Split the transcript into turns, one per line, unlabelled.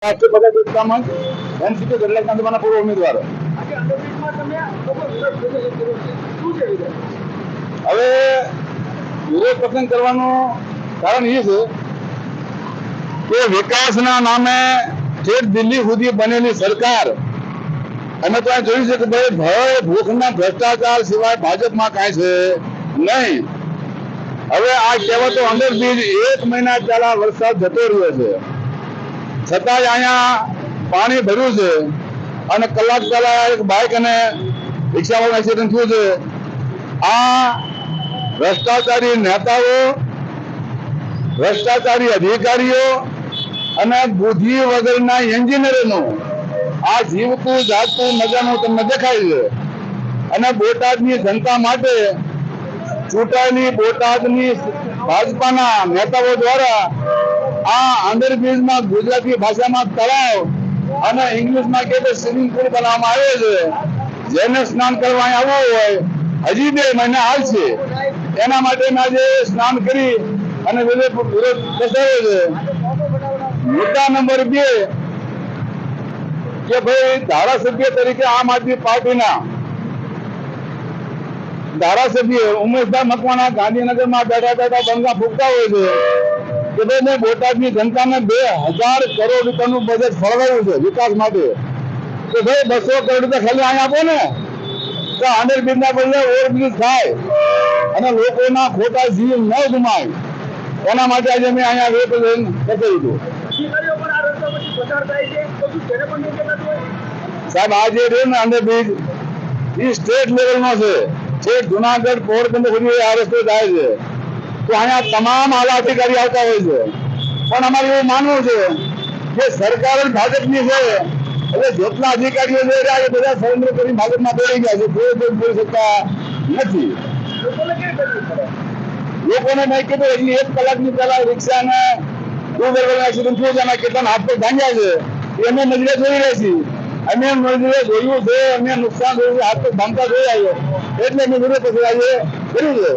NCP કેટલાક તમારા પૂર્વ ઉમેદવારો હવે વિરોધ પસંદ કરવાનું કારણ એ છે કે વિકાસના નામે ઠેઠ દિલ્હી સુધી બનેલી સરકાર અમે તો આ જોયું છે કે ભાઈ ભય ભૂખના ભ્રષ્ટાચાર સિવાય ભાજપમાં કાંઈ છે નહીં. હવે આ કહેવાતો અંડરબ્રિજ 1 મહિના પહેલા વરસાદ જતો રહ્યો છે છતાંય અહીંયા પાણી ભર્યું છે અને કલાક પહેલા એક બાઇક અને રિક્ષાવાળાનું એક્સિડન્ટ થયું છે. આ ભ્રષ્ટાચારી નેતાઓ, ભ્રષ્ટાચારી અધિકારીઓ અને બુદ્ધિ વગરના એન્જિનિયરોનું આ જીવતું જાગતું નજારું તમને દેખાય છે. અને બોટાદની જનતા માટે ચૂંટાયેલી બોટાદની ભાજપાના નેતાઓ દ્વારા આ અંડરબ્રિજમાં ગુજરાતી ભાષામાં તળાવ અને ઇંગ્લિશમાં કે સ્વિમિંગ પુલ બનાવવામાં આવ્યો છે. જેને સ્નાન કરવા આવવું હોય હજી 2 મહિના હાલશે. એના માટે આજે સ્નાન કરી અને વિરોધ દર્શાવ્યો છે. મુદ્દા નંબર 2 કે ભાઈ ધારાસભ્ય તરીકે આમ આદમી પાર્ટીના ધારાસભ્ય ઉમેશભાઈ મકવાણા ગાંધીનગરમાં બેઠા બંગા ફૂંકતા હોય છે કે ભાઈ મેં બોટાદની જનતાને 2000 કરોડ રૂપિયાનું બજેટ ફળવાયું છે વિકાસ માટે. તો ભાઈ 200 કરોડ રૂપિયા ખાલી અહીં આપો ને તો અંડરબ્રિજના બદલે ઓવરબ્રિજ થાય અને લોકોના ખોટા જીવ ન ગુમાય. એના માટે આજે મેં અહીંયા વેપન કચેરી હતું. સાહેબ આજે રહ્યો ને અંડરબ્રિજ એ સ્ટેટ લેવલનો છે. છેક જુનાગઢ પોરબંદર સુધી આ રસ્તો જાય છે. તો અહીંયા તમામ આલા અધિકારી આવતા હોય છે. પણ અમારે એવું માનવું છે કે સરકાર જ ભાજપની છે એટલે જેટલા અધિકારીઓ છે એ બધા સરેન્ડર કરી ભાજપમાં દોડી ગયા છે. કોઈ બોલી શકતા નથી. લોકોને મેં કીધું એટલી 1 કલાકની પહેલા રિક્ષા અને ટુ વ્હીલર એક્સિડન્ટ થયું છે. એમાં કેટલાના હાથ પગ ભાંગ્યા છે અમે નજરે જોઈ રહ્યા છીએ. અમે નજરે જોયું છે, અમે નુકસાન જોયું, હાથ પગ ભાંગતા જોઈ આવ્યો એટલે અમે વિરોધ પછી આજે કર્યું છે.